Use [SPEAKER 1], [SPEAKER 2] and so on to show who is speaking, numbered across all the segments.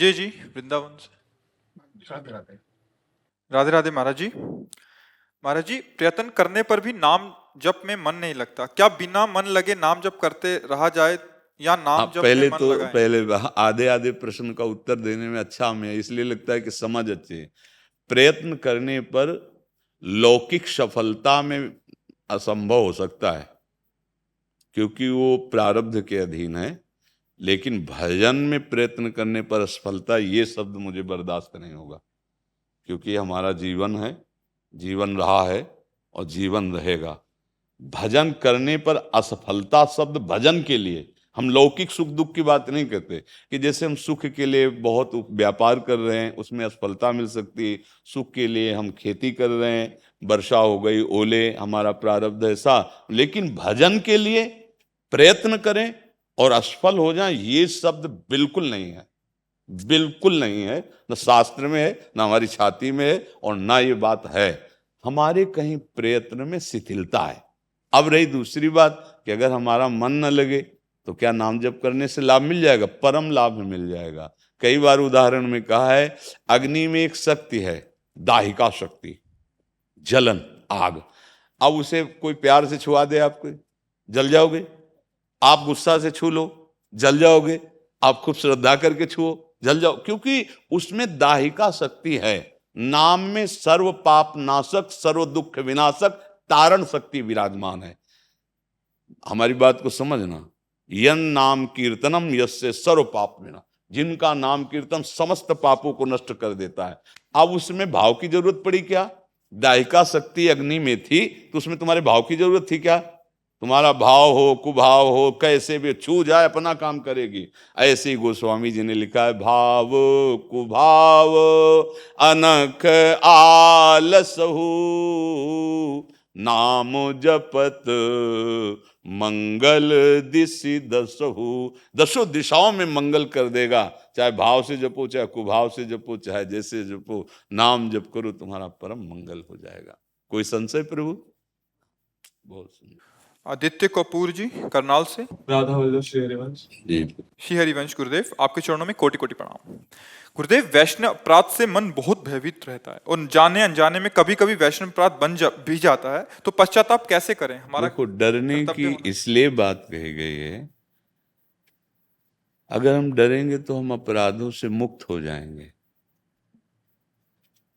[SPEAKER 1] विजय जी वृंदावन से।
[SPEAKER 2] राधे राधे।
[SPEAKER 1] राधे राधे महाराज जी। महाराज जी, प्रयत्न करने पर भी नाम जप में मन नहीं लगता, क्या बिना मन लगे नाम जप करते रहा जाए या नाम जप में मन लगाएं?
[SPEAKER 2] पहले आधे आधे प्रश्न का उत्तर देने में अच्छा हमें इसलिए लगता है कि समझ अच्छी है। प्रयत्न करने पर लौकिक सफलता में असंभव हो सकता है क्योंकि वो प्रारब्ध के अधीन है, लेकिन भजन में प्रयत्न करने पर असफलता, ये शब्द मुझे बर्दाश्त नहीं होगा क्योंकि हमारा जीवन है, जीवन रहा है और जीवन रहेगा। भजन करने पर असफलता शब्द भजन के लिए, हम लौकिक सुख दुख की बात नहीं करते कि जैसे हम सुख के लिए बहुत व्यापार कर रहे हैं उसमें असफलता मिल सकती है, सुख के लिए हम खेती कर रहे हैं, वर्षा हो गई, ओले, हमारा प्रारब्ध ऐसा, लेकिन भजन के लिए प्रयत्न करें और असफल हो जाए, ये शब्द बिल्कुल नहीं है, बिल्कुल नहीं है। न शास्त्र में है, न हमारी छाती में है, और ना ये बात है। हमारे कहीं प्रयत्न में शिथिलता है। अब रही दूसरी बात कि अगर हमारा मन न लगे तो क्या नाम जप करने से लाभ मिल जाएगा? परम लाभ मिल जाएगा। कई बार उदाहरण में कहा है, अग्नि में एक शक्ति है, दाहिका शक्ति, जलन, आग। अब उसे कोई प्यार से छुआ दे आपको, जल जाओगे। आप गुस्सा से छू लो, जल जाओगे। आप खूब श्रद्धा करके छुओ, जल जाओ, क्योंकि उसमें दाहिका शक्ति है। नाम में सर्व पाप नाशक, सर्व दुख विनाशक तारण शक्ति विराजमान है। हमारी बात को समझना। यन नाम कीर्तनम यस्य सर्व पाप विना, जिनका नाम कीर्तन समस्त पापों को नष्ट कर देता है। अब उसमें भाव की जरूरत पड़ी क्या? दाहिका शक्ति अग्नि में थी तो उसमें तुम्हारे भाव की जरूरत थी क्या? तुम्हारा भाव हो, कुभाव हो, कैसे भी छू जाए अपना काम करेगी। ऐसे ही गोस्वामी जी ने लिखा है, भाव कुभाव अनख आलसहु, नाम जपत मंगल दिशि दसहु। दसों दिशाओं में मंगल कर देगा, चाहे भाव से जपो, चाहे कुभाव से जपो, चाहे जैसे जपो, नाम जप करो, तुम्हारा परम मंगल हो जाएगा। कोई संशय प्रभु? बहुत सुंदर।
[SPEAKER 1] आदित्य कपूर जी करनाल से।
[SPEAKER 3] राधा वल्लभ श्री हरिवंश
[SPEAKER 2] जी।
[SPEAKER 1] श्री हरिवंश गुरुदेव, आपके चरणों में कोटि कोटि प्रणाम। गुरुदेव, वैष्णव अपराध से मन बहुत भयभीत रहता है और जाने अनजाने में कभी कभी वैष्णव अपराध भी जाता है, तो पश्चाताप कैसे करें? हमारा
[SPEAKER 2] देखो, डरने की इसलिए बात कही गई है, अगर हम डरेंगे तो हम अपराधों से मुक्त हो जाएंगे।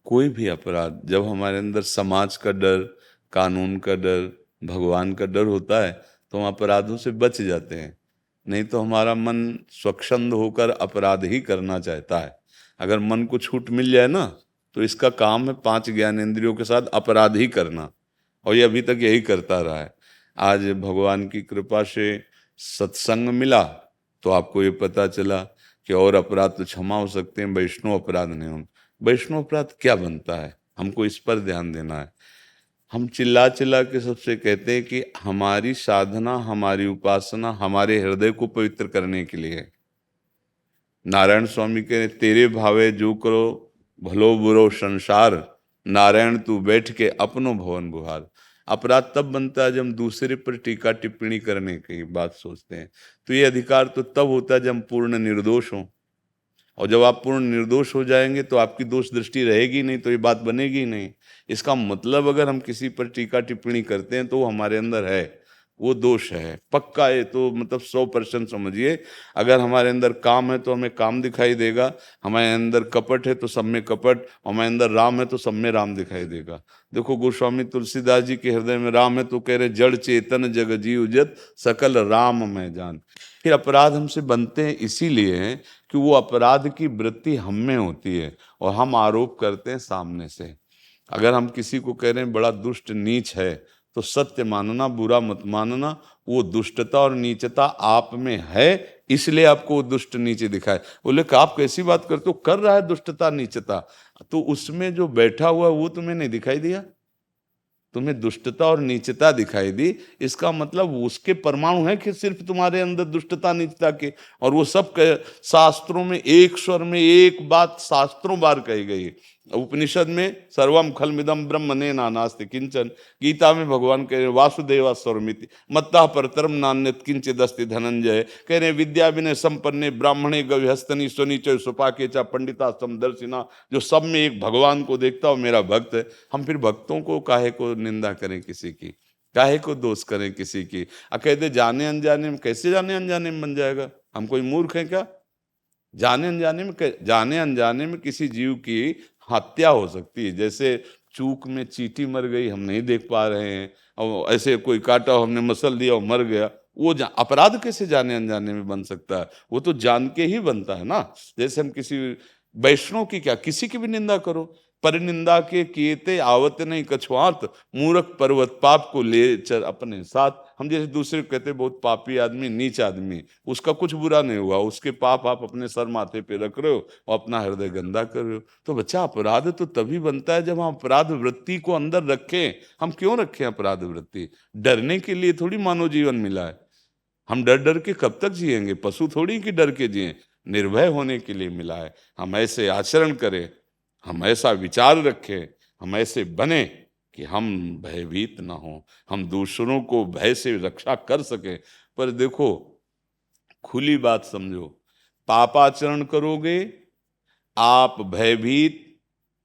[SPEAKER 2] कोई भी अपराध, जब हमारे अंदर समाज का डर, कानून का डर, भगवान का डर होता है तो हम अपराधों से बच जाते हैं। नहीं तो हमारा मन स्वच्छंद होकर अपराध ही करना चाहता है। अगर मन को छूट मिल जाए ना, तो इसका काम है 5 ज्ञानेंद्रियों के साथ अपराध ही करना, और ये अभी तक यही करता रहा है। आज भगवान की कृपा से सत्संग मिला तो आपको ये पता चला कि और अपराध तो क्षमा हो सकते हैं, वैष्णव अपराध नहीं हो। वैष्णव अपराध क्या बनता है, हमको इस पर ध्यान देना है। हम चिल्ला चिल्ला के सबसे कहते हैं कि हमारी साधना, हमारी उपासना हमारे हृदय को पवित्र करने के लिए है। नारायण स्वामी कह, तेरे भावे जो करो भलो बुरो संसार, नारायण तू बैठ के अपनो भवन बुहार। अपराध तब बनता है जब हम दूसरे पर टीका टिप्पणी करने की बात सोचते हैं। तो ये अधिकार तो तब होता है जब हम पूर्ण निर्दोष हों, और जब आप पूर्ण निर्दोष हो जाएंगे तो आपकी दोष दृष्टि रहेगी नहीं, तो ये बात बनेगी नहीं। इसका मतलब अगर हम किसी पर टीका टिप्पणी करते हैं तो वो हमारे अंदर है, वो दोष है पक्का है। तो मतलब 100% समझिए, अगर हमारे अंदर काम है तो हमें काम दिखाई देगा, हमारे अंदर कपट है तो सब में कपट, हमारे अंदर राम है तो सब में राम दिखाई देगा। देखो, गोस्वामी तुलसीदास जी के हृदय में राम है तो कह रहे, जड़ चेतन जग जीव जत सकल राम मैं जान। फिर अपराध हमसे बनते हैं इसीलिए हैं कि वो अपराध की वृत्ति हम में होती है और हम आरोप करते हैं सामने से। अगर हम किसी को कह रहे हैं बड़ा दुष्ट नीच है, तो सत्य मानना, बुरा मत मानना। वो दुष्टता और नीचता आप में है, इसलिए आपको वो दुष्ट नीचे दिखाए। बोले कि आप कैसी बात करते हो, कर रहा है दुष्टता नीचता, तो उसमें जो बैठा हुआ वो तुम्हें नहीं दिखाई दिया? तुम्हें दुष्टता और नीचता दिखाई दी, इसका मतलब उसके परमाणु है कि सिर्फ तुम्हारे अंदर दुष्टता नीचता के। और वो सब शास्त्रों में एक स्वर में एक बात शास्त्रों बार कही गई है उपनिषद में सर्वम खलमिदम ब्रह्मणे नानास्ति किंचन, गीता में भगवान कह रहे वासुदेवा स्वरमिति मत्तः परतरम नान्यत् किंचिदस्ति धनंजय, कह रहे विद्या विनय संपन्ने ब्राह्मणे गविहस्तनि स्वनिचय सुपाके चा पंडिता समदर्शिना, जो सब में एक भगवान को देखता हो मेरा भक्त है। हम फिर भक्तों को काहे को निंदा करें किसी की, काहे को दोष करें किसी की। कहते जाने अनजाने में, कैसे जाने अनजाने में बन जाएगा? हम कोई मूर्ख हैं क्या? जाने अनजाने में किसी जीव की हत्या हो सकती है। जैसे चूक में चींटी मर गई, हम नहीं देख पा रहे हैं, और ऐसे कोई काटा हमने मसल दिया और मर गया, वो अपराध कैसे जाने अनजाने में बन सकता है? वो तो जान के ही बनता है ना। जैसे हम किसी वैष्णव की, क्या किसी की भी निंदा करो, परिनिंदा के किएते आवत नहीं कछुआत, मूर्ख पर्वत पाप को ले चल अपने साथ। हम जैसे दूसरे को कहते बहुत पापी आदमी, नीच आदमी, उसका कुछ बुरा नहीं हुआ, उसके पाप आप अपने सर माथे पे रख रहे हो और अपना हृदय गंदा कर रहे हो। तो बच्चा अपराध तो तभी बनता है जब हम अपराध वृत्ति को अंदर रखें। हम क्यों रखें अपराध वृत्ति? डरने के लिए थोड़ी मानव जीवन मिला है। हम डर डर के कब तक जिएंगे? पशु थोड़ी कि डर के जिए, निर्भय होने के लिए मिला है। हम ऐसे आचरण करें, हम ऐसा विचार रखें, हम ऐसे बने कि हम भयभीत ना हो, हम दूसरों को भय से रक्षा कर सके। पर देखो, खुली बात समझो, पापाचरण करोगे आप भयभीत,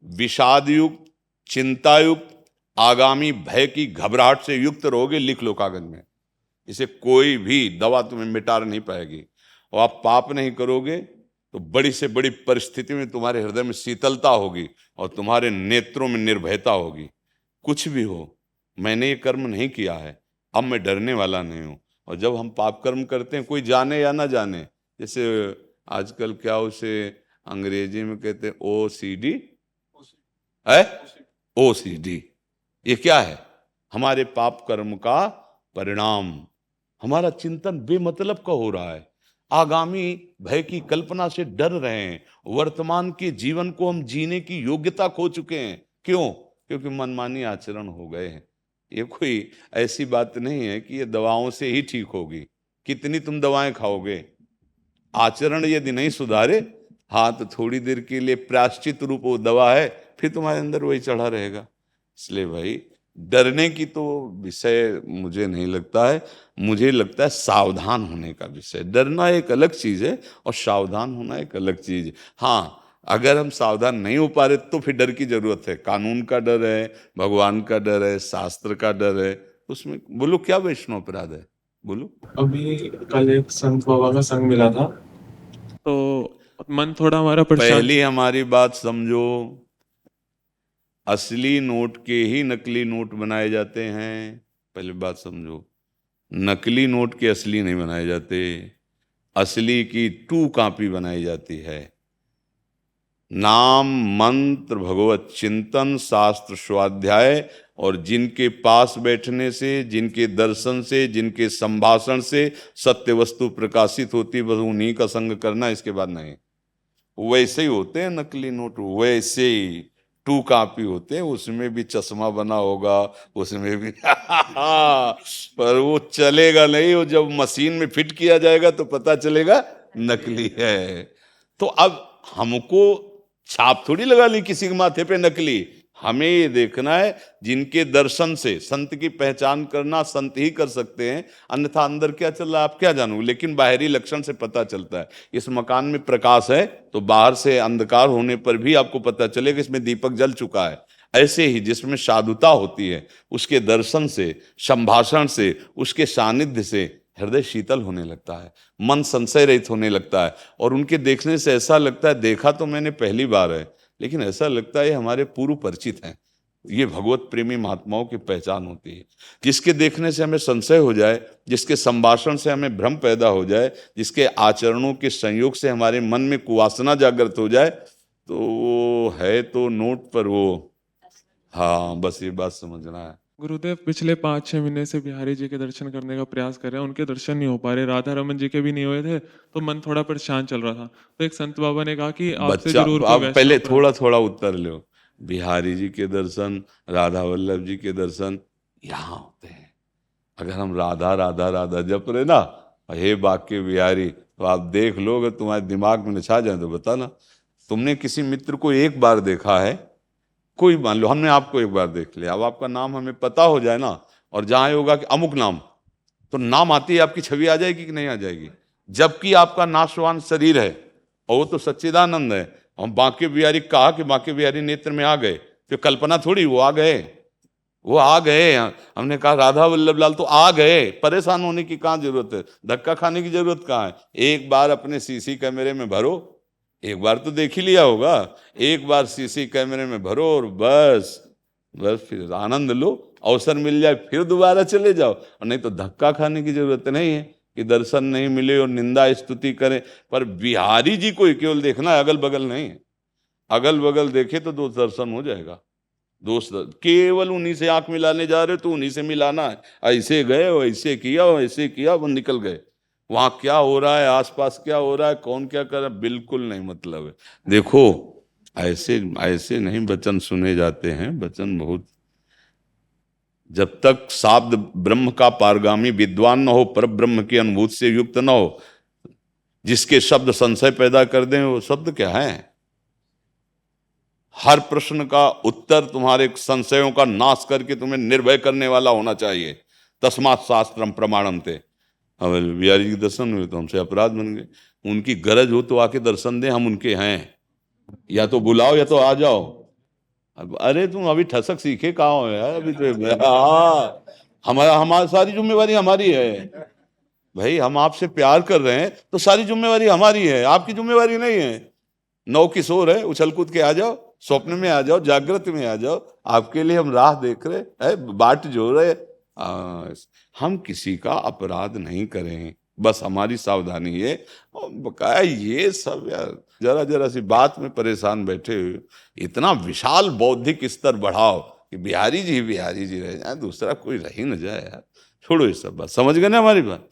[SPEAKER 2] विषादयुक्त, चिंतायुक्त, आगामी भय की घबराहट से युक्त रहोगे। लिख लो कागज में, इसे कोई भी दवा तुम्हें मिटा नहीं पाएगी। और आप पाप नहीं करोगे तो बड़ी से बड़ी परिस्थिति में तुम्हारे हृदय में शीतलता होगी और तुम्हारे नेत्रों में निर्भयता होगी। कुछ भी हो, मैंने ये कर्म नहीं किया है, अब मैं डरने वाला नहीं हूँ। और जब हम पाप कर्म करते हैं, कोई जाने या ना जाने, जैसे आजकल क्या उसे अंग्रेजी में कहते हैं OCD है, OCD, ये क्या है? हमारे पाप कर्म का परिणाम। हमारा चिंतन बेमतलब का हो रहा है, आगामी भय की कल्पना से डर रहे हैं, वर्तमान के जीवन को हम जीने की योग्यता खो चुके हैं। क्यों? क्योंकि मनमानी आचरण हो गए हैं। ये कोई ऐसी बात नहीं है कि ये दवाओं से ही ठीक होगी। कितनी तुम दवाएं खाओगे? आचरण यदि नहीं सुधारे, हाँ, तो थोड़ी देर के लिए प्रायश्चित रूप वो दवा है, फिर तुम्हारे अंदर वही चढ़ा रहेगा। इसलिए भाई, डरने की तो विषय मुझे नहीं लगता है, मुझे लगता है सावधान होने का विषय। डरना एक अलग चीज है और सावधान होना एक अलग चीज है। हाँ, अगर हम सावधान नहीं हो पा रहे तो फिर डर की जरूरत है। कानून का डर है, भगवान का डर है, शास्त्र का डर है। उसमें बोलो क्या वैष्णव अपराध है? बोलो।
[SPEAKER 3] अभी कल एक संत बाबा का संग मिला था, तो मन थोड़ा हमारा परेशान।
[SPEAKER 2] पहली हमारी बात समझो, असली नोट के ही नकली नोट बनाए जाते हैं। पहले बात समझो, नकली नोट के असली नहीं बनाए जाते, असली की 2 कॉपी बनाई जाती है। नाम, मंत्र, भगवत चिंतन, शास्त्र स्वाध्याय, और जिनके पास बैठने से, जिनके दर्शन से, जिनके संभाषण से सत्य वस्तु प्रकाशित होती, बस उन्हीं का संग करना, इसके बाद नहीं। वैसे ही होते हैं नकली नोट, वैसे ही 2 कॉपी होते हैं, उसमें भी चश्मा बना होगा, उसमें भी पर वो चलेगा नहीं। वो जब मशीन में फिट किया जाएगा तो पता चलेगा नकली है। तो अब हमको छाप थोड़ी लगा ली किसी के माथे पे नकली। हमें ये देखना है, जिनके दर्शन से संत की पहचान करना संत ही कर सकते हैं, अन्यथा अंदर क्या चल रहा है आप क्या जानोगे। लेकिन बाहरी लक्षण से पता चलता है। इस मकान में प्रकाश है तो बाहर से अंधकार होने पर भी आपको पता चलेगा इसमें दीपक जल चुका है। ऐसे ही जिसमें साधुता होती है, उसके दर्शन से, संभाषण से, उसके सानिध्य से हृदय शीतल होने लगता है, मन संशय रहित होने लगता है, और उनके देखने से ऐसा लगता है, देखा तो मैंने पहली बार है, लेकिन ऐसा लगता है हमारे पूर्व परिचित हैं। ये भगवत प्रेमी महात्माओं की पहचान होती है। जिसके देखने से हमें संशय हो जाए, जिसके संभाषण से हमें भ्रम पैदा हो जाए, जिसके आचरणों के संयोग से हमारे मन में कुवासना जागृत हो जाए, तो वो है तो नोट पर वो। हाँ, बस ये बात समझना है।
[SPEAKER 3] गुरुदेव पिछले 5-6 महीने से बिहारी जी के दर्शन करने का प्रयास कर रहे हैं, उनके दर्शन नहीं हो पा रहे। राधा रमन जी के भी नहीं हुए थे, तो मन थोड़ा परेशान चल रहा था। तो एक संत बाबा ने कहा कि आपसे
[SPEAKER 2] बच्चा,
[SPEAKER 3] जरूर
[SPEAKER 2] आप
[SPEAKER 3] कोई
[SPEAKER 2] पहले
[SPEAKER 3] वैष्णव
[SPEAKER 2] थोड़ा थोड़ा उत्तर लो। बिहारी जी के दर्शन, राधा वल्लभ जी के दर्शन यहाँ होते हैं। अगर हम राधा राधा राधा जप रहे ना, हे बाके बिहारी, तो आप देख लो, अगर तुम्हारे दिमाग में नछा जाए तो बताना। तुमने किसी मित्र को एक बार देखा है कोई मान लो हमने आपको एक बार देख लिया, अब आपका नाम हमें पता हो जाए ना, और जहां होगा कि अमुक नाम, तो नाम आती है आपकी छवि आ जाएगी कि नहीं आ जाएगी? जबकि आपका नाशवान शरीर है और वो तो सच्चिदानंद है। हम बांके बिहारी कहा कि बांके बिहारी नेत्र में आ गए, तो कल्पना थोड़ी, वो आ गए, वो आ गए। हमने कहा राधा वल्लभ लाल तो आ गए, परेशान होने की कहाँ जरूरत है, धक्का खाने की जरूरत कहाँ है? एक बार अपने सीसी कैमरे में भरो, एक बार तो देख ही लिया होगा, एक बार सीसी कैमरे में भरो और बस फिर आनंद लो, अवसर मिल जाए फिर दोबारा चले जाओ। और नहीं तो धक्का खाने की जरूरत नहीं है कि दर्शन नहीं मिले और निंदा स्तुति करें। पर बिहारी जी को केवल देखना है, अगल बगल नहीं है। अगल बगल देखे तो दो दर्शन हो जाएगा। दोस्त केवल उन्हीं से आंख मिलाने जा रहे तो उन्हीं से मिलाना है, ऐसे गए ऐसे किया ऐसे किया, वो निकल गए। वहां क्या हो रहा है, आसपास क्या हो रहा है, कौन क्या कर रहा है, बिल्कुल नहीं मतलब है। देखो ऐसे नहीं वचन सुने जाते हैं, वचन बहुत, जब तक शाब्द ब्रह्म का पारगामी विद्वान न हो, पर ब्रह्म की अनुभूति से युक्त न हो, जिसके शब्द संशय पैदा कर दें, वो शब्द क्या है? हर प्रश्न का उत्तर तुम्हारे संशयों का नाश करके तुम्हें निर्भय करने वाला होना चाहिए। तस्मात् शास्त्रम प्रमाणम थे। अब बिहारी जी के दर्शन हुए तो हमसे अपराध बन गए। उनकी गरज हो तो आके दर्शन दें, हम उनके हैं, या तो बुलाओ या तो आ जाओ। अब अरे तुम अभी ठसक सीखे कहाँ हो यार, अभी तो हमारी सारी जिम्मेवारी हमारी है भाई। हम आपसे प्यार कर रहे हैं तो सारी जिम्मेवारी हमारी है, आपकी जिम्मेवारी नहीं है। नौ किशोर है, उछल कूद के आ जाओ, स्वप्न में आ जाओ, जागृत में आ जाओ, आपके लिए हम राह देख रहे हैं, बाट जो रहे। हम किसी का अपराध नहीं करें, बस हमारी सावधानी है। और बकाया ये सब यार जरा जरा सी बात में परेशान बैठे हुए, इतना विशाल बौद्धिक स्तर बढ़ाओ कि बिहारी जी रह जाए, दूसरा कोई रह ही न जाए यार। छोड़ो ये सब बात, समझ गए ना हमारी बात?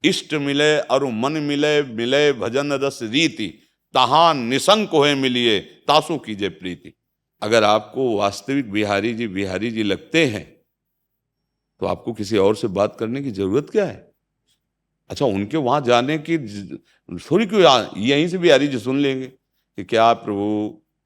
[SPEAKER 2] इष्ट मिले और मन मिले, मिले भजन रस रीति, तहां निसंक होए मिलिए, तासु कीजिए प्रीति। अगर आपको वास्तविक बिहारी जी लगते हैं तो आपको किसी और से बात करने की जरूरत क्या है? अच्छा, उनके वहां जाने की थोड़ी, क्यों यहीं से बिहारी जी सुन लेंगे कि क्या प्रभु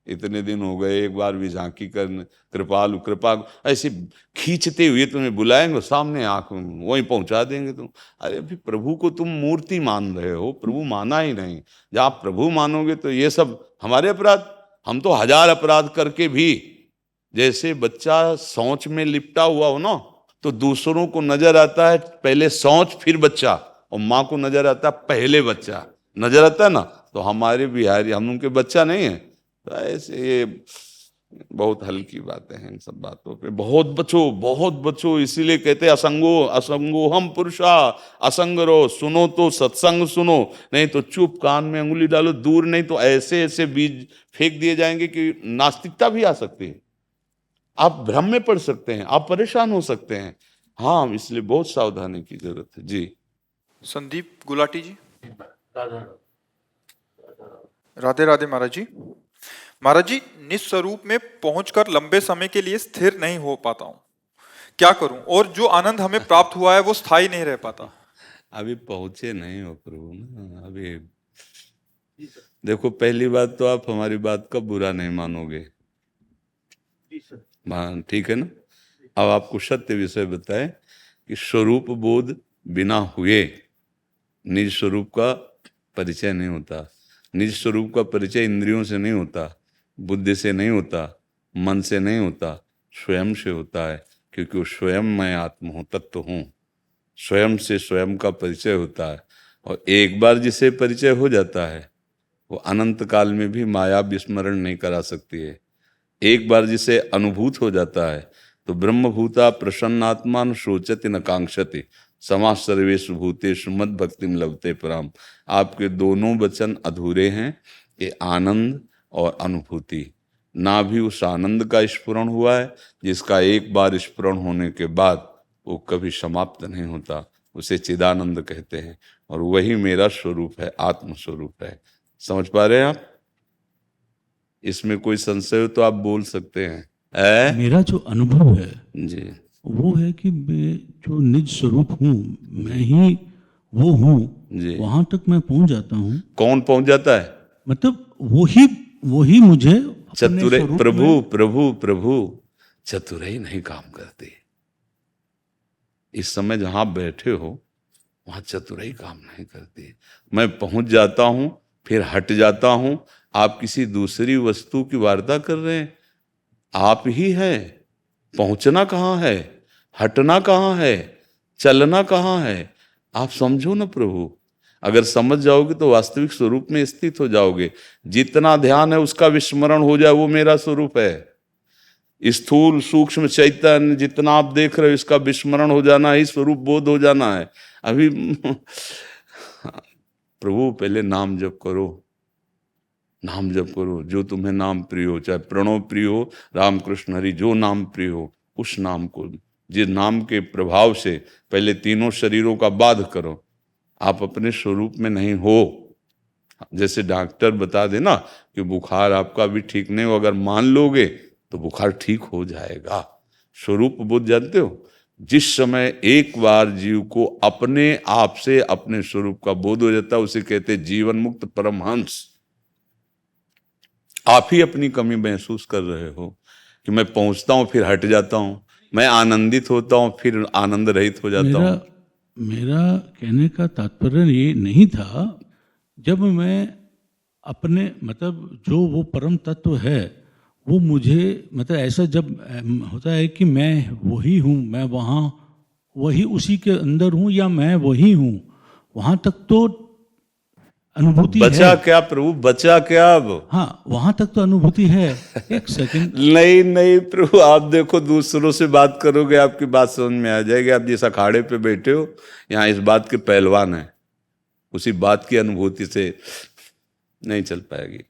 [SPEAKER 2] इतने दिन हो गए, एक बार भी झांकी कर, कृपालु कृपा, ऐसे खींचते हुए तुम्हें बुलाएंगे, सामने आंख वहीं पहुंचा देंगे तुम। अरे अभी प्रभु को तुम मूर्ति मान रहे हो, प्रभु माना ही नहीं। जब आप प्रभु मानोगे तो ये सब हमारे अपराध, हम तो 1000 अपराध करके भी, जैसे बच्चा शौच में लिपटा हुआ हो ना, तो दूसरों को नजर आता है पहले शौच फिर बच्चा, और माँ को नजर आता है पहले बच्चा, नजर आता है ना। तो हमारे बिहारी, हम उनके बच्चा नहीं है। तो ऐसे ये बहुत हल्की बातें हैं, इन सब बातों पे बहुत बचो। इसीलिए कहते हैं असंगो हम पुरुषा, असंग रहो, सुनो तो सत्संग सुनो, नहीं तो चुप कान में अंगुली डालो, दूर नहीं तो ऐसे बीज फेंक दिए जाएंगे कि नास्तिकता भी आ सकती है, आप भ्रम में पड़ सकते हैं, आप परेशान हो सकते हैं। हाँ, इसलिए बहुत सावधानी की जरूरत है जी।
[SPEAKER 1] संदीप गुलाटी जी। राधे राधे महाराज जी। महाराज जी, निस्वरूप में पहुंचकर लंबे समय के लिए स्थिर नहीं हो पाता हूं, क्या करूं? और जो आनंद हमें प्राप्त हुआ है वो स्थायी नहीं रह पाता।
[SPEAKER 2] अभी पहुंचे नहीं हो प्रभु ना। अभी देखो, पहली बात तो आप हमारी बात का बुरा नहीं मानोगे, ठीक है ना। अब आपको सत्य विषय बताए कि स्वरूप बोध बिना हुए निज स्वरूप का परिचय नहीं होता। निज स्वरूप का परिचय इंद्रियों से नहीं होता, बुद्धि से नहीं होता, मन से नहीं होता, स्वयं से होता है। क्योंकि वो स्वयं मैं आत्म हूँ, तत्व हूँ। स्वयं से स्वयं का परिचय होता है। और एक बार जिसे परिचय हो जाता है वो अनंत काल में भी माया विस्मरण नहीं करा सकती है। एक बार जिसे अनुभूत हो जाता है तो ब्रह्मभूता प्रसन्नात्मा शोचति न कांक्षति, समाज सर्वेषु भूतेषु मद भक्तिम लभते पराम। आपके दोनों वचन अधूरे हैं, ये आनंद और अनुभूति। ना भी उस आनंद का स्फुरण हुआ है जिसका एक बार स्फुरण होने के बाद वो कभी समाप्त नहीं होता, उसे चिदानंद कहते हैं। और वही मेरा स्वरूप है, आत्म स्वरूप है। समझ पा रहे हैं आप? इसमें कोई संशय हो तो आप बोल सकते हैं।
[SPEAKER 4] मेरा जो अनुभव है
[SPEAKER 2] जी, वो
[SPEAKER 4] है कि मैं जो निज स्वरूप हूँ, मैं ही वो हूँ, वहां तक मैं पहुंच जाता हूँ।
[SPEAKER 2] कौन पहुंच जाता है?
[SPEAKER 4] मतलब वो ही मुझे
[SPEAKER 2] चतुर
[SPEAKER 4] स्वरूप
[SPEAKER 2] प्रभु
[SPEAKER 4] में-
[SPEAKER 2] प्रभु प्रभु चतुराई नहीं काम करती। इस समय जहां आप बैठे हो वहां चतुराई काम नहीं करती। मैं पहुंच जाता हूं फिर हट जाता हूं। आप किसी दूसरी वस्तु की वार्ता कर रहे हैं, आप ही है। पहुंचना कहाँ है, हटना कहाँ है, चलना कहाँ है, आप समझो ना प्रभु। अगर समझ जाओगे तो वास्तविक स्वरूप में स्थित हो जाओगे। जितना ध्यान है उसका विस्मरण हो जाए वो मेरा स्वरूप है। स्थूल सूक्ष्म चैतन्य जितना आप देख रहे हो इसका विस्मरण हो जाना ही स्वरूप बोध हो जाना है। अभी प्रभु पहले नाम जप करो, नाम जप करो। जो तुम्हें नाम प्रिय हो, चाहे प्रणव प्रिय हो, रामकृष्ण हरि, जो नाम प्रिय हो उस नाम को, जिस नाम के प्रभाव से पहले तीनों शरीरों का बाध करो। आप अपने स्वरूप में नहीं हो। जैसे डॉक्टर बता देना कि बुखार आपका भी ठीक नहीं हो, अगर मान लोगे तो बुखार ठीक हो जाएगा। स्वरूप बोध जानते हो, जिस समय एक बार जीव को अपने आप से अपने स्वरूप का बोध हो जाता है उसे कहते जीवन मुक्त परमहंस। आप ही अपनी कमी महसूस कर रहे हो कि मैं पहुंचता हूं फिर हट जाता हूं, मैं आनंदित होता हूं फिर आनंद रहित हो जाता हूं।
[SPEAKER 4] मेरा कहने का तात्पर्य ये नहीं था। जब मैं अपने मतलब जो वो परम तत्व है वो मुझे मतलब ऐसा जब होता है कि मैं वही हूँ, मैं वहाँ वही उसी के अंदर हूँ या मैं वही हूँ, वहाँ तक तो अनुभूति
[SPEAKER 2] बचा
[SPEAKER 4] है।
[SPEAKER 2] क्या प्रभु, बचा क्या अब?
[SPEAKER 4] हाँ, वहाँ तक तो अनुभूति है। एक सेकंड।
[SPEAKER 2] नहीं नहीं प्रभु, आप देखो दूसरों से बात करोगे आपकी बात समझ में आ जाएगी। आप जिस अखाड़े पे बैठे हो यहाँ इस बात के पहलवान हैं, उसी बात की अनुभूति से नहीं चल पाएगी,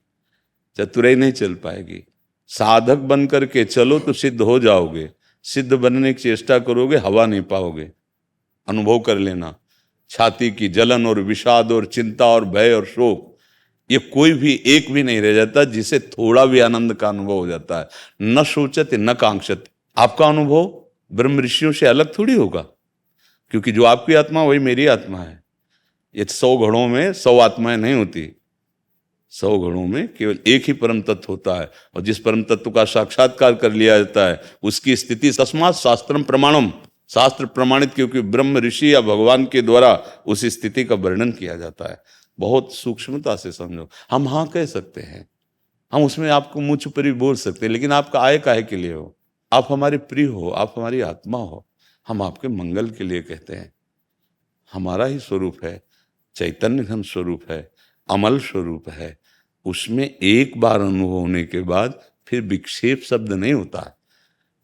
[SPEAKER 2] चतुराई नहीं चल पाएगी। साधक बन करके चलो तो सिद्ध हो जाओगे, सिद्ध बनने की चेष्टा करोगे हवा नहीं पाओगे। अनुभव कर लेना, छाती की जलन और विषाद और चिंता और भय और शोक, ये कोई भी एक भी नहीं रह जाता जिसे थोड़ा भी आनंद का अनुभव हो जाता है। न सोचते न कांक्षते। आपका अनुभव ब्रह्म ऋषियों से अलग थोड़ी होगा, क्योंकि जो आपकी आत्मा वही मेरी आत्मा है। ये 100 घड़ों में 100 आत्माएं नहीं होती, 100 घड़ों में केवल एक ही परम तत्व होता है। और जिस परम तत्व का साक्षात्कार कर लिया जाता है उसकी स्थिति तस्मात् शास्त्रम प्रमाणम, शास्त्र प्रमाणित, क्योंकि ब्रह्म ऋषि या भगवान के द्वारा उस स्थिति का वर्णन किया जाता है। बहुत सूक्ष्मता से समझो। हम हाँ कह सकते हैं, हम उसमें आपको मुँह छुपी भी बोल सकते हैं, लेकिन आपका आय काहे के लिए हो? आप हमारे प्रिय हो, आप हमारी आत्मा हो, हम आपके मंगल के लिए कहते हैं। हमारा ही स्वरूप है, चैतन्य घन स्वरूप है, अमल स्वरूप है। उसमें एक बार अनुभव होने के बाद फिर विक्षेप शब्द नहीं होता है,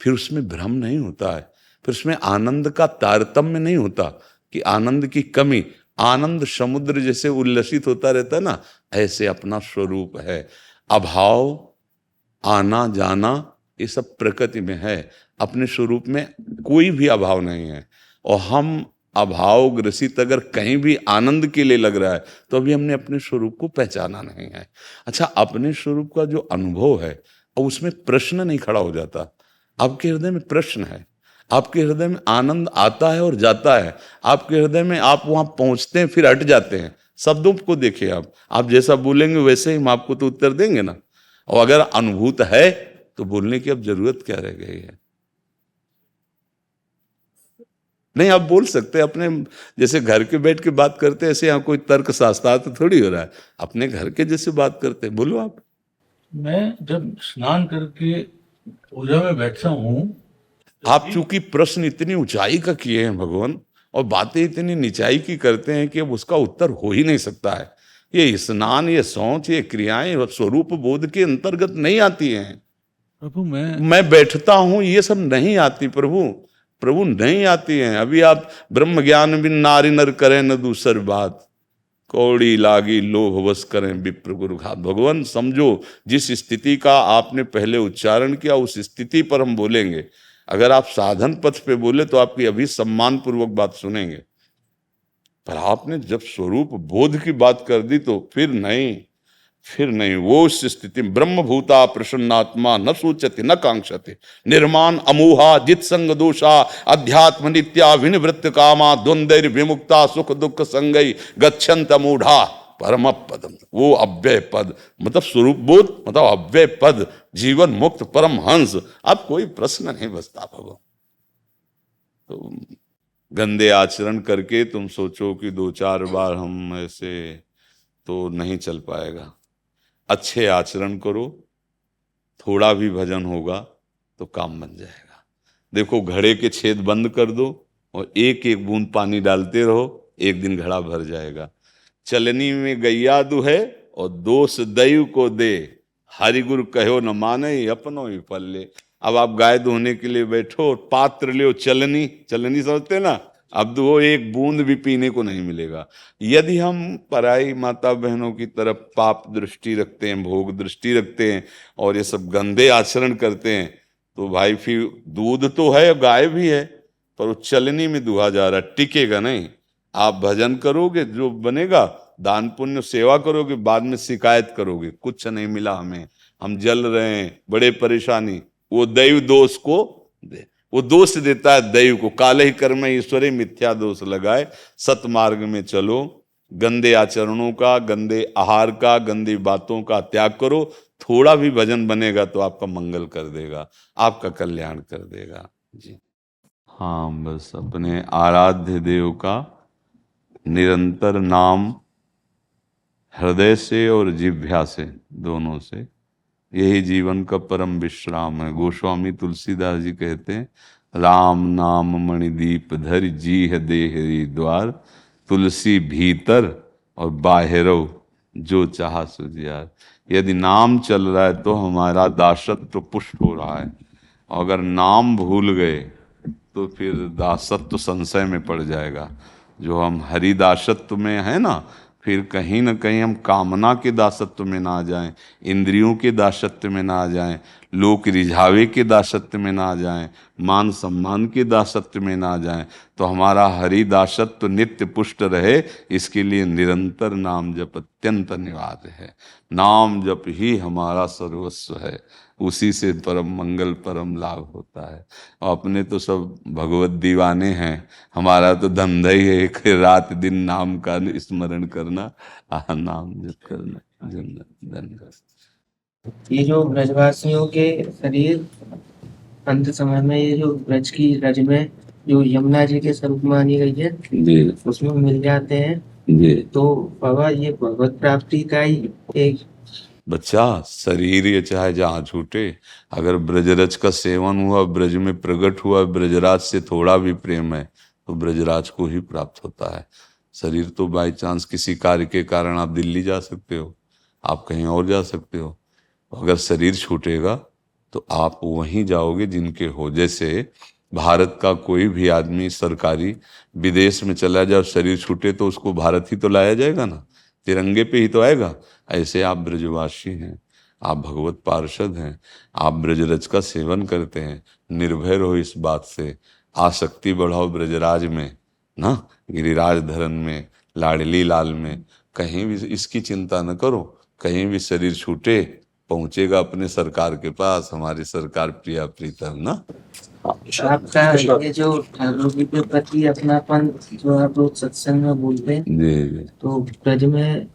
[SPEAKER 2] फिर उसमें भ्रम नहीं होता है, फिर उसमें आनंद का तारतम्य नहीं होता कि आनंद की कमी। आनंद समुद्र जैसे उल्लसित होता रहता है ना, ऐसे अपना स्वरूप है। अभाव, आना जाना, ये सब प्रकृति में है। अपने स्वरूप में कोई भी अभाव नहीं है। और हम अभाव ग्रसित अगर कहीं भी आनंद के लिए लग रहा है तो अभी हमने अपने स्वरूप को पहचाना नहीं है। अच्छा, अपने स्वरूप का जो अनुभव है और उसमें प्रश्न नहीं खड़ा हो जाता। आपके हृदय में प्रश्न है, आपके हृदय में आनंद आता है और जाता है, आपके हृदय में आप वहां पहुंचते हैं फिर हट जाते हैं। शब्दों को देखिए, आप जैसा बोलेंगे वैसे ही हम आपको तो उत्तर देंगे ना। और अगर अनुभूत है तो बोलने की अब जरूरत क्या रह गई है? नहीं, आप बोल सकते हैं अपने, जैसे घर के बैठ के बात करते हैं ऐसे यहाँ कोई तर्क शास्त्रार्थ थोड़ी हो रहा है। अपने घर के जैसे बात करते हैं, बोलो आप।
[SPEAKER 4] मैं जब स्नान करके पूजा में बैठता हूँ,
[SPEAKER 2] आप चूंकि प्रश्न इतनी ऊंचाई का किए हैं भगवान, और बातें इतनी निचाई की करते हैं कि अब उसका उत्तर हो ही नहीं सकता है। ये स्नान, ये सोच, ये क्रियाएं स्वरूप बोध के अंतर्गत नहीं आती हैं।
[SPEAKER 4] प्रभु
[SPEAKER 2] मैं बैठता हूं ये सब नहीं आती प्रभु नहीं आती हैं। अभी आप ब्रह्म ज्ञान बिन नारी नर करें न दूसर बात, कौड़ी लागी लोभ वश करें विप्र गुरु घात। भगवान समझो, जिस स्थिति का आपने पहले उच्चारण किया उस स्थिति पर हम बोलेंगे। अगर आप साधन पथ पे बोले तो आपकी अभी सम्मान पूर्वक बात सुनेंगे, पर आपने जब स्वरूप बोध की बात कर दी तो फिर नहीं। वो उस स्थिति में ब्रह्मभूता प्रसन्नात्मा न सोचते न कांक्षते, निर्माण अमोहा जित संग दोषा अध्यात्म नित्या विनिवृत्त कामा द्वंद्वैर विमुक्ता सुख दुख संगई गच्छन्त मूढ़ा। परम पद, वो अव्यय पद, मतलब स्वरूप बोध, मतलब अव्यय पद, जीवन मुक्त परम हंस। अब कोई प्रश्न नहीं बचता भगवान। तो गंदे आचरण करके तुम सोचो कि 2-4 बार हम ऐसे, तो नहीं चल पाएगा। अच्छे आचरण करो, थोड़ा भी भजन होगा तो काम बन जाएगा। देखो, घड़े के छेद बंद कर दो और एक एक बूंद पानी डालते रहो, एक दिन घड़ा भर जाएगा। चलनी में गैया दुहे और दोष दैव को दे, हरि गुरु कहो न माने अपनो ही पल्ले। अब आप गाय धोने के लिए बैठो, पात्र ले, चलनी, चलनी समझते ना, अब वो एक बूंद भी पीने को नहीं मिलेगा। यदि हम पराई माता बहनों की तरफ पाप दृष्टि रखते हैं, भोग दृष्टि रखते हैं और ये सब गंदे आचरण करते हैं, तो भाई फिर दूध तो है, गाय भी है, पर वो चलनी में दुहा जा रहा है, टिकेगा नहीं। आप भजन करोगे, जो बनेगा, दान पुण्य सेवा करोगे, बाद में शिकायत करोगे कुछ नहीं मिला हमें, हम जल रहे हैं, बड़े परेशानी। वो दैव दोष को दे, वो दोष देता है दैव को। काले ही कर्म ईश्वरे मिथ्या दोष लगाए, सतमार्ग में चलो, गंदे आचरणों का, गंदे आहार का, गंदी बातों का त्याग करो। थोड़ा भी भजन बनेगा तो आपका मंगल कर देगा, आपका कल्याण कर देगा जी। हाँ, बस अपने आराध्य देव का निरंतर नाम हृदय से और जिह्वा से, दोनों से, यही जीवन का परम विश्राम है। गोस्वामी तुलसीदास जी कहते हैं, राम नाम मणिदीप धर जी है देहरी द्वार, तुलसी भीतर और बाहरो जो चाह सुजियार। यदि नाम चल रहा है तो हमारा दासत्व पुष्ट हो रहा है, और अगर नाम भूल गए तो फिर दासत्व संशय में पड़ जाएगा। जो हम हरि दासत्व में है ना, फिर कहीं ना कहीं हम कामना के दासत्व में ना आ जाएं, इंद्रियों के दासत्व में ना आ जाएं, लोक रिझावे के दासत्व में ना आ जाएं, मान सम्मान के दासत्व में ना आ जाएं। तो हमारा हरि दासत्व नित्य पुष्ट रहे, इसके लिए निरंतर नाम जप अत्यंत अनिवार्य है। नाम जप ही हमारा सर्वस्व है, उसी से परम मंगल परम लाभ होता है। और अपने तो सब भगवत दीवाने हैं, हमारा तो धंधा ही है एक रात दिन नाम का स्मरण करना, नाम जप करना, धन्यवाद।
[SPEAKER 5] ये जो ब्रजवासियों के शरीर अंत समय में, ये जो ब्रज की रज में जो यमुना जी के स्वरूप मानी गई है,
[SPEAKER 2] जी
[SPEAKER 5] उसमें मिल जाते हैं,
[SPEAKER 2] जी।
[SPEAKER 5] तो बाबा ये भगवत प्राप्ति का ही एक
[SPEAKER 2] बच्चा, शरीर ये चाहे जहाँ छूटे, अगर ब्रजरज का सेवन हुआ, ब्रज में प्रकट हुआ, ब्रजराज से थोड़ा भी प्रेम है, तो ब्रजराज को ही प्राप्त होता है। शरीर तो बाई चांस किसी कार्य के कारण आप दिल्ली जा सकते हो, आप कहीं और जा सकते हो, अगर शरीर छूटेगा तो आप वहीं जाओगे जिनके हो। जैसे भारत का कोई भी आदमी सरकारी विदेश में चला जाए और शरीर छूटे तो उसको भारत ही तो लाया जाएगा ना, तिरंगे पे ही तो आएगा। ऐसे आप ब्रजवासी हैं, आप भगवत पार्षद हैं, आप ब्रजरज का सेवन करते हैं, निर्भय रहो इस बात से, आसक्ति बढ़ाओ ब्रजराज में ना, गिरिराज धरन में, लाडली लाल में, कहीं भी इसकी चिंता न करो। कहीं भी शरीर छूटे पहुंचेगा अपने सरकार के पास, हमारी सरकार प्रिया प्रीतम ना।
[SPEAKER 5] आपका ये जो ठाकुर जी के प्रति अपनापन जो आप लोग सत्संग में बोलते हैं,
[SPEAKER 2] जी जी
[SPEAKER 5] तो ब्रज में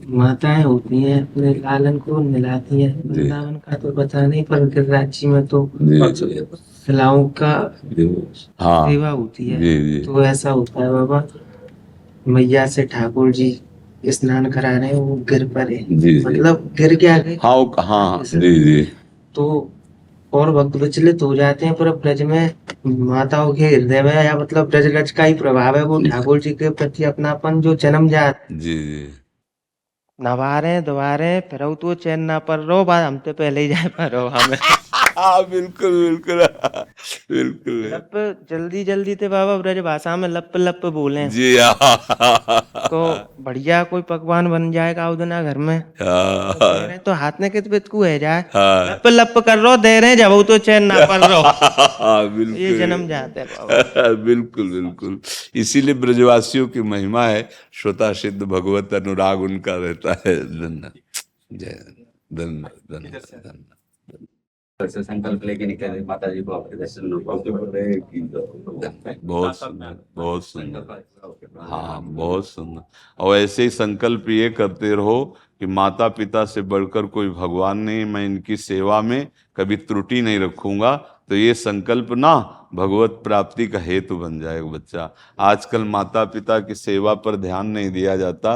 [SPEAKER 5] माताएं होती हैं, अपने लालन को नहलाती हैं। वृंदावन का तो पता नहीं, पर गिरिराज में तो शिलाओं का
[SPEAKER 2] हाँ
[SPEAKER 5] सेवा होती है।
[SPEAKER 2] जी जी
[SPEAKER 5] तो ऐसा होता है बाबा, मैया से ठाकुर जी स्नान करा रहे हैं, वो गिर पड़े,
[SPEAKER 2] जी।
[SPEAKER 5] मतलब गिर क्या गए,
[SPEAKER 2] हाँ जी जी।
[SPEAKER 5] तो और भक्त विचलित हो जाते हैं। पर ब्रज में माताओं के हृदय में, या मतलब ब्रज रज का ही प्रभाव है, वो ठाकुर जी के प्रति अपनापन जो जन्म जात,
[SPEAKER 2] जी जी
[SPEAKER 5] नवा रहे दबा रहे, फिर तो चैन ना पड़ रहो, बात हम तो पहले ही जाए पा रहो हमें।
[SPEAKER 2] हाँ बिल्कुल बिल्कुल बिल्कुल
[SPEAKER 5] लप जल्दी जल्दी थे बाबा, ब्रज भाषा में लप लप बोले,
[SPEAKER 2] जी।
[SPEAKER 5] तो बढ़िया कोई पकवान बन जाएगा उदना घर में, तो हाथ में कित बितकू है जाए, लप लप कर रो दे रहे, जब तो चैन ना पड़ रहो।
[SPEAKER 2] बिल्कुल,
[SPEAKER 5] ये जन्म जाते हैं बाबा।
[SPEAKER 2] बिल्कुल बिल्कुल। इसीलिए ब्रजवासियों की महिमा है, श्रोता सिद्ध भगवत अनुराग उनका रहता है। धन्यवाद, जय धन्यवाद धन्यवाद।
[SPEAKER 6] से संकल्प लेके निकले माता जी को आपके दर्शन
[SPEAKER 2] बहुत सुंदर बहुत सुंदर। हाँ, बहुत सुंदर। और ऐसे ही संकल्प ये करते रहो कि माता पिता से बढ़कर कोई भगवान नहीं, मैं इनकी सेवा में कभी त्रुटि नहीं रखूंगा। तो ये संकल्प ना भगवत प्राप्ति का हेतु बन जाएगा बच्चा। आजकल माता पिता की सेवा पर ध्यान नहीं दिया जाता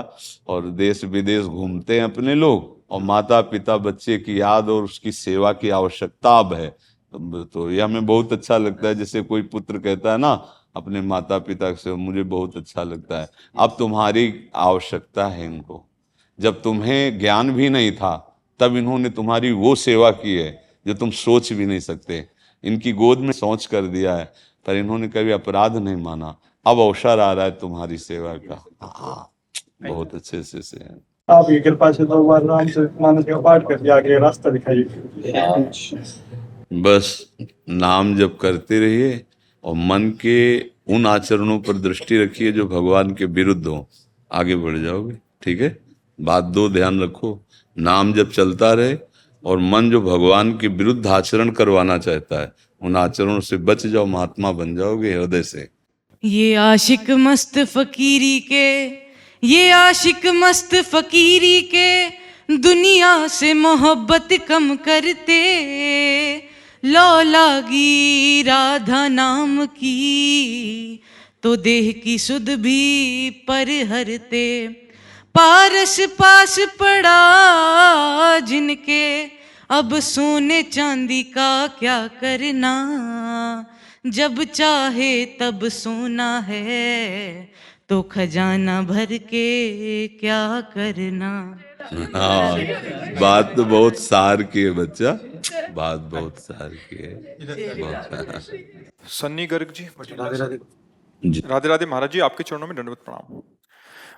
[SPEAKER 2] और देश विदेश घूमते हैं अपने लोग, और माता पिता बच्चे की याद और उसकी सेवा की आवश्यकता अब है। तो ये हमें बहुत अच्छा लगता है। जैसे कोई पुत्र कहता है ना अपने माता पिता से, मुझे बहुत अच्छा लगता है। अब तुम्हारी आवश्यकता है इनको। जब तुम्हें ज्ञान भी नहीं था तब इन्होंने तुम्हारी वो सेवा की है जो तुम सोच भी नहीं सकते। इनकी गोद में सोच कर दिया है, पर इन्होंने कभी अपराध नहीं माना। अब अवसर आ रहा है तुम्हारी सेवा का। हाँ, बहुत अच्छे से है।
[SPEAKER 7] आपकी कृपा से 2 बार रामचरितमानस का पाठ करके आगे रास्ता दिखाइए।
[SPEAKER 2] बस नाम जप करते रहिए और मन के उन आचरणों पर दृष्टि रखिए जो भगवान के विरुद्ध हो, आगे बढ़ जाओगे। ठीक है, बात 2 ध्यान रखो, नाम जब चलता रहे और मन जो भगवान के विरुद्ध आचरण करवाना चाहता है उन आचरणों से बच जाओ, महात्मा बन जाओगे हृदय से।
[SPEAKER 8] ये आशिक मस्त फकीरी के, ये आशिक मस्त फकीरी के दुनिया से मोहब्बत कम करते, लौ लागी राधा नाम की तो देह की सुध भी पर हरते। पारस पास पड़ा जिनके अब सोने चांदी का क्या करना, जब चाहे तब सोना है तो खजाना भर के क्या करना।
[SPEAKER 2] हाँ, बात तो बहुत सार की है बच्चा, बात बहुत सार की है।
[SPEAKER 1] सन्नी गर्ग जी,
[SPEAKER 2] जी।
[SPEAKER 1] राधे राधे महाराज जी, आपके चरणों में दंडवत प्रणाम।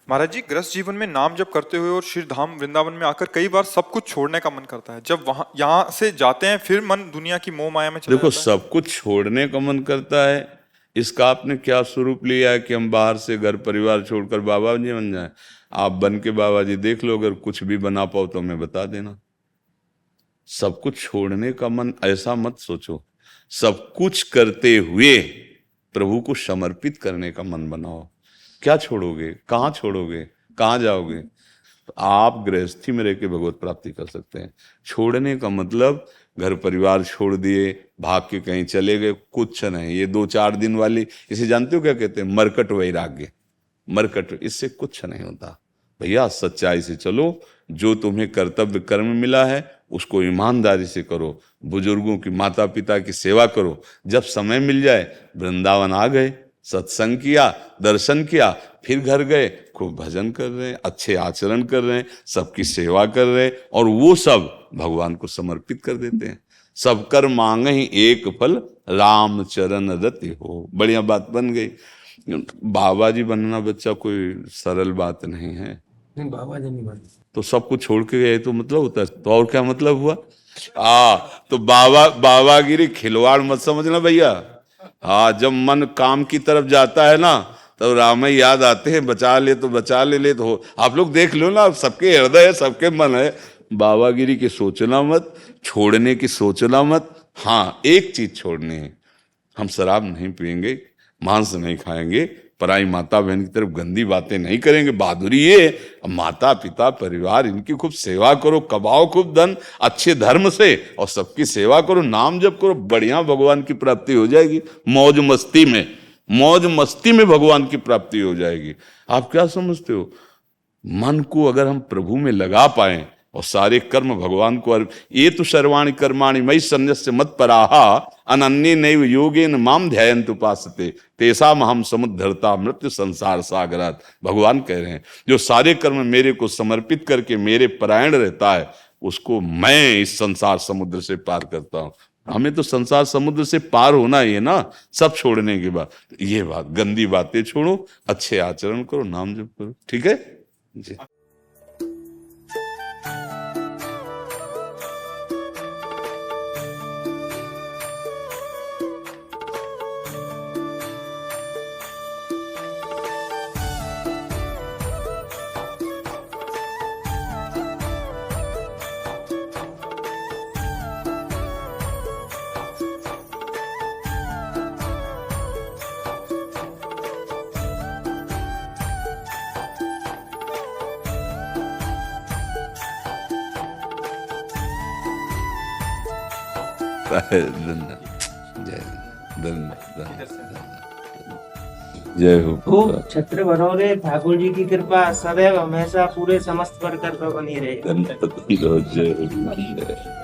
[SPEAKER 1] महाराज जी, गृहस्थ जीवन में नाम जप करते हुए और श्री धाम वृंदावन में आकर कई बार सब कुछ छोड़ने का मन करता है। जब वहां यहाँ से जाते हैं फिर मन दुनिया की मोह माया में चला
[SPEAKER 2] देखो,
[SPEAKER 1] जाता है।
[SPEAKER 2] सब कुछ छोड़ने का मन करता है, इसका आपने क्या स्वरूप लिया है कि हम बाहर से घर परिवार छोड़कर बाबा जी बन जाए? आप बन के बाबा जी देख लो, अगर कुछ भी बना पाओ तो हमें बता देना। सब कुछ छोड़ने का मन ऐसा मत सोचो, सब कुछ करते हुए प्रभु को समर्पित करने का मन बनाओ। क्या छोड़ोगे, कहाँ छोड़ोगे, कहाँ जाओगे? तो आप गृहस्थी में रह के भगवत प्राप्ति कर सकते हैं। छोड़ने का मतलब घर परिवार छोड़ दिए, भाग के कहीं चले गए, कुछ नहीं। ये 2-4 दिन वाली, इसे जानते हो क्या कहते हैं? मरकट वैराग्य, मरकट, इससे कुछ नहीं होता। भैया सच्चाई से चलो, जो तुम्हें कर्तव्य कर्म मिला है उसको ईमानदारी से करो, बुजुर्गों की माता पिता की सेवा करो। जब समय मिल जाए, वृंदावन आ गए, सत्संग किया, दर्शन किया, फिर घर गए, खूब भजन कर रहे हैं, अच्छे आचरण कर रहे हैं, सबकी सेवा कर रहे हैं, और वो सब भगवान को समर्पित कर देते हैं। सब कर मांगे ही एक फल, राम चरण रति हो। बढ़िया बात बन गई। बाबा जी बनना बच्चा कोई सरल बात नहीं है।
[SPEAKER 5] बाबा जी नहीं बने
[SPEAKER 2] तो सब कुछ छोड़ के गए तो मतलब होता है, तो और क्या मतलब हुआ? तो बाबागिरी खिलवाड़ मत समझना भैया। जब मन काम की तरफ जाता है ना, तो राम ही याद आते हैं, बचा ले तो बचा ले तो हो। आप लोग देख लो ना, सबके हृदय है, सबके मन है। बाबागिरी की सोचना मत, छोड़ने की सोचना मत। हाँ, एक चीज छोड़नी है, हम शराब नहीं पिएंगे, मांस नहीं खाएंगे, पराई माता बहन की तरफ गंदी बातें नहीं करेंगे। बहादुरी ये, माता पिता परिवार इनकी खूब सेवा करो, कमाओ खूब धन अच्छे धर्म से और सबकी सेवा करो, नाम जप करो, बढ़िया भगवान की प्राप्ति हो जाएगी। मौज मस्ती में भगवान की प्राप्ति हो जाएगी। आप क्या समझते हो? मन को अगर हम प्रभु में लगा पाए और सारे कर्म भगवान को ये तो सर्वाणि कर्माणि मयि सन्न्यस्य मत्पराहा अनन्ये नैव योगेन माम ध्यायन्त उपासते तेषाम् अहं समुद्धरता मृत्यु संसार सागरात्। भगवान कह रहे हैं, जो सारे कर्म मेरे को समर्पित करके मेरे परायण रहता है, उसको मैं इस संसार समुद्र से पार करता हूँ। हमें तो संसार समुद्र से पार होना ही है ना, सब छोड़ने के बाद। ये बात, गंदी बातें छोड़ो, अच्छे आचरण करो, नाम जप करो। ठीक है जी। लगता है। धन्यवाद। जय धन्यवाद। जय हो।
[SPEAKER 5] खूब छत्र भरोरे, ठाकुर जी की कृपा सदैव हमेशा पूरे समस्त वर्कर पर बनी रहे।
[SPEAKER 2] धन्यवाद। जय हो।